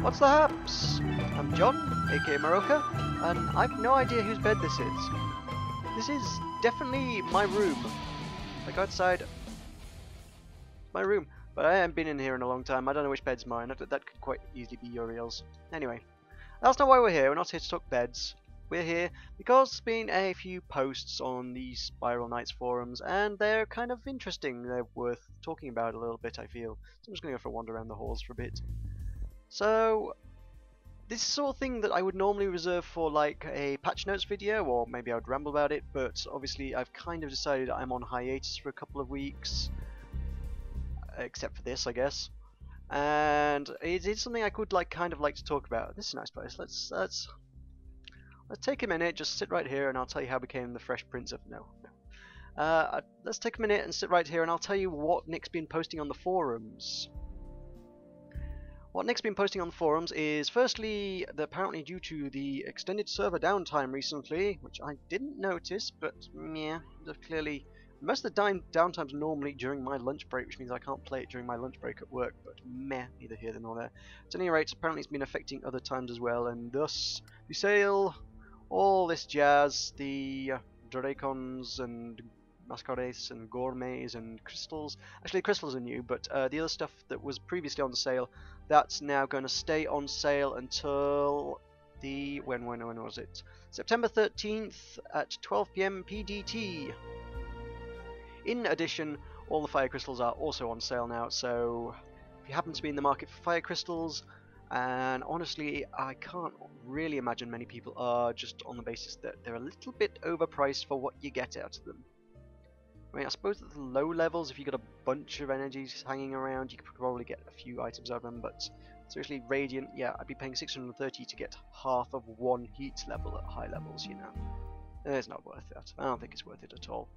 What's the haps? I'm John, aka Maroka, and I've no idea whose bed this is. This is definitely my room. Like outside my room, but I haven't been in here in a long time. I don't know which bed's mine. That could quite easily be Uriel's. Anyway, that's not why we're here. We're not here to talk beds. We're here because there's been a few posts on the Spiral Knights forums, and they're kind of interesting. They're worth talking about a little bit, I feel. So I'm just going to go for a wander around the halls for a bit. So, this is the sort of thing that I would normally reserve for like a patch notes video, or maybe I would ramble about it, but obviously I've kind of decided I'm on hiatus for a couple of weeks, except for this, I guess. And it is something I could like kind of like to talk about. This is a nice place. Let's take a minute, just sit right here, and I'll tell you how I became the Fresh Prince of let's take a minute and sit right here, and I'll tell you what Nick's been posting on the forums. What Nick's been posting on the forums is, firstly, that apparently due to the extended server downtime recently, which I didn't notice, but yeah, clearly most of the downtime's normally during my lunch break, which means I can't play it during my lunch break at work, but meh, neither here nor there. At any rate, apparently it's been affecting other times as well, and thus the sale, all this jazz, the Dracons and Masquerades and Gourmets and Crystals. Actually, Crystals are new, but the other stuff that was previously on sale, that's now going to stay on sale until the... when was it? September 13th at 12 PM PDT. In addition, all the Fire Crystals are also on sale now, so if you happen to be in the market for Fire Crystals, and honestly, I can't really imagine many people are, just on the basis that they're a little bit overpriced for what you get out of them. I mean, I suppose at the low levels, if you got a bunch of energies hanging around, you could probably get a few items out of them, but seriously, Radiant, yeah, I'd be paying 630 to get half of one heat level at high levels, you know. It's not worth it. I don't think it's worth it at all.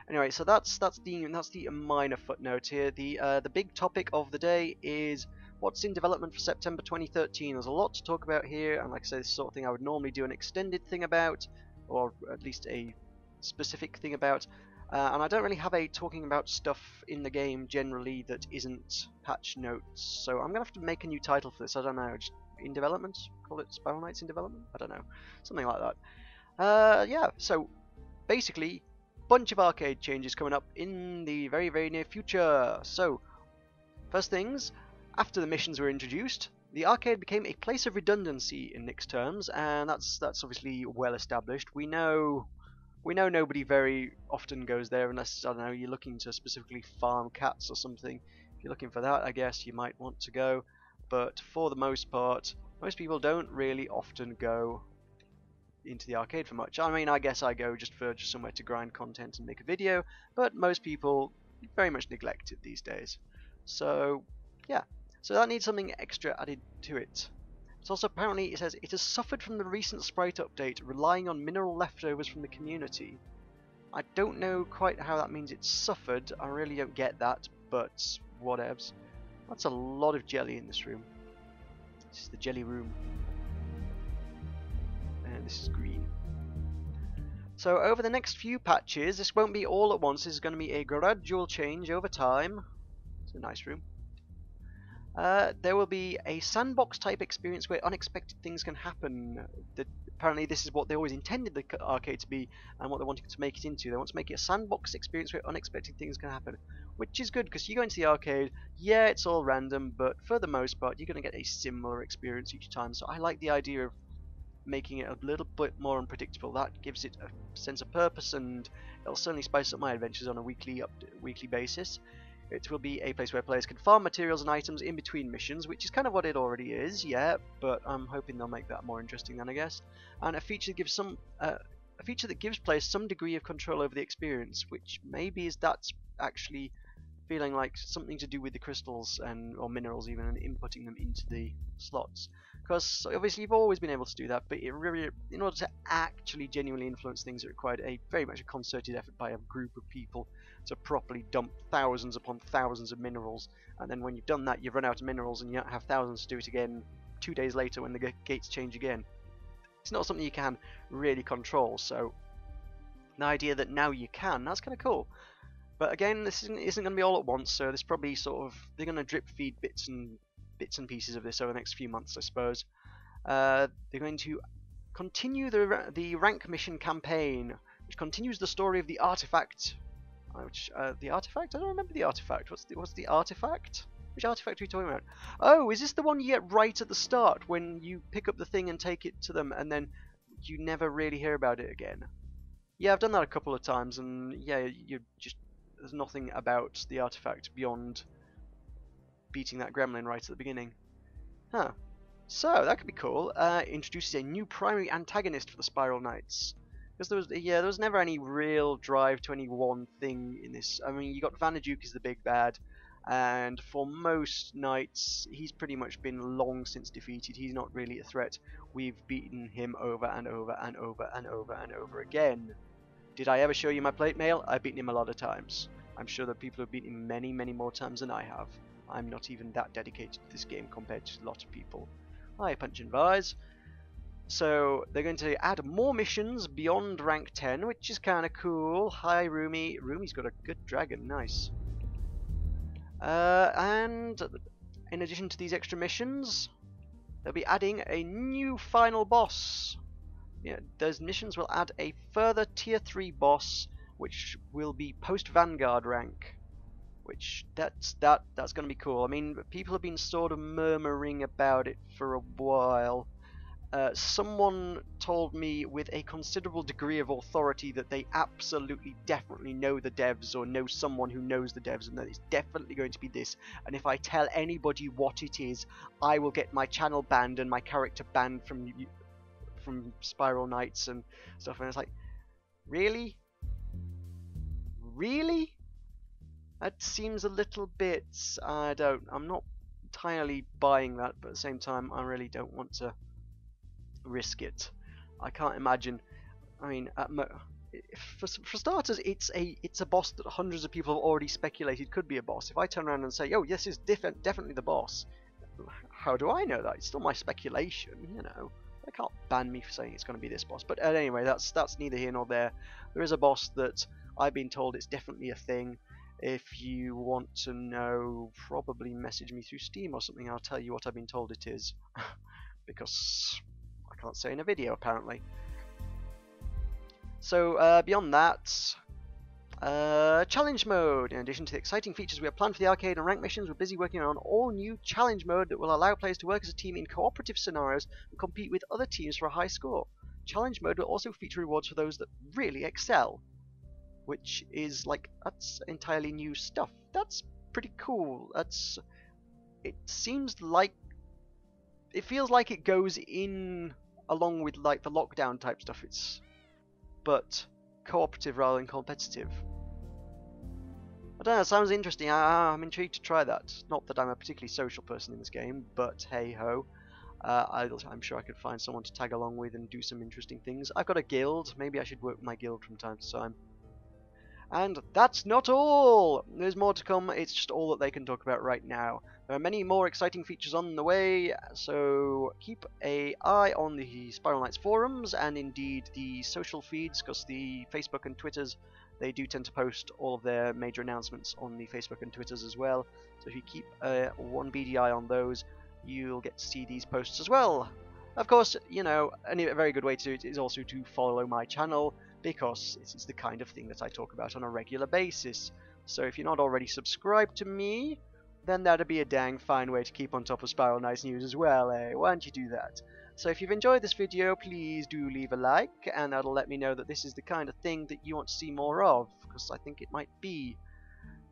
Anyway, so that's the minor footnote here. The big topic of the day is what's in development for September 2013. There's a lot to talk about here, and like I say, this sort of thing I would normally do an extended thing about, or at least a specific thing about. And I don't really have a talking about stuff in the game generally that isn't patch notes, so I'm going to have to make a new title for this. I don't know, just in development? Call it Spiral Knights in development? I don't know. Something like that. Yeah, so basically, bunch of arcade changes coming up in the very, very near future. So, first things, after the missions were introduced, the arcade became a place of redundancy in Nick's terms, and that's obviously well established. We know nobody very often goes there unless, I don't know, you're looking to specifically farm cats or something. If you're looking for that, I guess you might want to go. But for the most part, most people don't really often go into the arcade for much. I mean, I guess I go just somewhere to grind content and make a video, but most people very much neglect it these days. So, yeah. So that needs something extra added to it. It's also apparently, it says, it has suffered from the recent sprite update, relying on mineral leftovers from the community. I don't know quite how that means it's suffered. I really don't get that, but whatevs. That's a lot of jelly in this room. This is the jelly room. And this is green. So over the next few patches, this won't be all at once. This is going to be a gradual change over time. It's a nice room. There will be a sandbox type experience where unexpected things can happen. Apparently this is what they always intended the arcade to be, and what they wanted to make it into. They want to make it a sandbox experience where unexpected things can happen, which is good, because you go into the arcade, yeah, it's all random, but for the most part you're going to get a similar experience each time. So I like the idea of making it a little bit more unpredictable. That gives it a sense of purpose, and it'll certainly spice up my adventures on a weekly basis. It will be a place where players can farm materials and items in between missions, which is kind of what it already is, yeah, but I'm hoping they'll make that more interesting then, I guess. And a feature that gives players some degree of control over the experience, which maybe that's actually feeling like something to do with the crystals or minerals even, and inputting them into the slots. Because obviously you've always been able to do that, but it really, in order to actually genuinely influence things, it required very much a concerted effort by a group of people to properly dump thousands upon thousands of minerals, and then when you've done that, you've run out of minerals and you don't have thousands to do it again 2 days later when the gates change again. It's not something you can really control, so the idea that now you can, that's kind of cool. But again, this isn't going to be all at once, so this probably they're going to drip feed bits and bits and pieces of this over the next few months, I suppose. They're going to continue the rank mission campaign, which continues the story of the artifact. The artifact? I don't remember the artifact. What's the artifact? Which artifact are we talking about? Oh, is this the one you get right at the start when you pick up the thing and take it to them, and then you never really hear about it again? Yeah, I've done that a couple of times, and yeah, there's nothing about the artifact beyond beating that gremlin right at the beginning. Huh. So that could be cool. Introduces a new primary antagonist for the Spiral Knights. Because there was never any real drive to any one thing in this. I mean, you got Vanaduke as the big bad, and for most knights, he's pretty much been long since defeated. He's not really a threat. We've beaten him over and over and over and over and over again. Did I ever show you my plate mail? I've beaten him a lot of times. I'm sure that people have beaten him many, many more times than I have. I'm not even that dedicated to this game compared to a lot of people. Hi, Punch and Vise. So they're going to add more missions beyond rank 10, which is kind of cool. Hi, Rumi. Rumi's got a good dragon. Nice. And in addition to these extra missions, they'll be adding a new final boss. Yeah, those missions will add a further tier 3 boss, which will be post Vanguard rank. Which that's going to be cool. I mean, people have been sort of murmuring about it for a while. Someone told me with a considerable degree of authority that they absolutely definitely know the devs, or know someone who knows the devs, and that it's definitely going to be this. And if I tell anybody what it is, I will get my channel banned and my character banned from Spiral Knights and stuff. And it's like, really? Really? That seems a little bit... I'm not entirely buying that, but at the same time, I really don't want to risk it. I can't imagine. I mean, for starters, it's a boss that hundreds of people have already speculated could be a boss. If I turn around and say, "Oh, yes, it's definitely the boss," how do I know that? It's still my speculation, you know. They can't ban me for saying it's going to be this boss. But anyway, that's neither here nor there. There is a boss that I've been told it's definitely a thing. If you want to know, probably message me through Steam or something. I'll tell you what I've been told it is, because I can't say in a video apparently. So beyond that, challenge mode. In addition to the exciting features we have planned for the arcade and rank missions, we're busy working on an all-new challenge mode that will allow players to work as a team in cooperative scenarios and compete with other teams for a high score. Challenge mode will also feature rewards for those that really excel, which is that's entirely new stuff. That's pretty cool. It feels like it goes in along with the lockdown type stuff. But cooperative rather than competitive. I don't know, it sounds interesting. I'm intrigued to try that. Not that I'm a particularly social person in this game, but hey ho. I'm sure I could find someone to tag along with and do some interesting things. I've got a guild. Maybe I should work with my guild from time to time. And that's not all! There's more to come, it's just all that they can talk about right now. There are many more exciting features on the way, so keep an eye on the Spiral Knights forums and indeed the social feeds, because the Facebook and Twitters, they do tend to post all of their major announcements on the Facebook and Twitters as well. So if you keep one beady eye on those, you'll get to see these posts as well. Of course, you know, a very good way to do it is also to follow my channel, because this is the kind of thing that I talk about on a regular basis. So if you're not already subscribed to me, then that'd be a dang fine way to keep on top of Spiral Knights news as well, eh? Why don't you do that? So if you've enjoyed this video, please do leave a like, and that'll let me know that this is the kind of thing that you want to see more of, because I think it might be.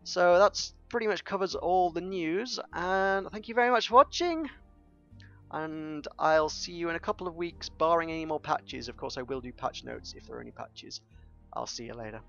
So that's pretty much covers all the news, and thank you very much for watching! And I'll see you in a couple of weeks, barring any more patches. Of course, I will do patch notes if there are any patches. I'll see you later.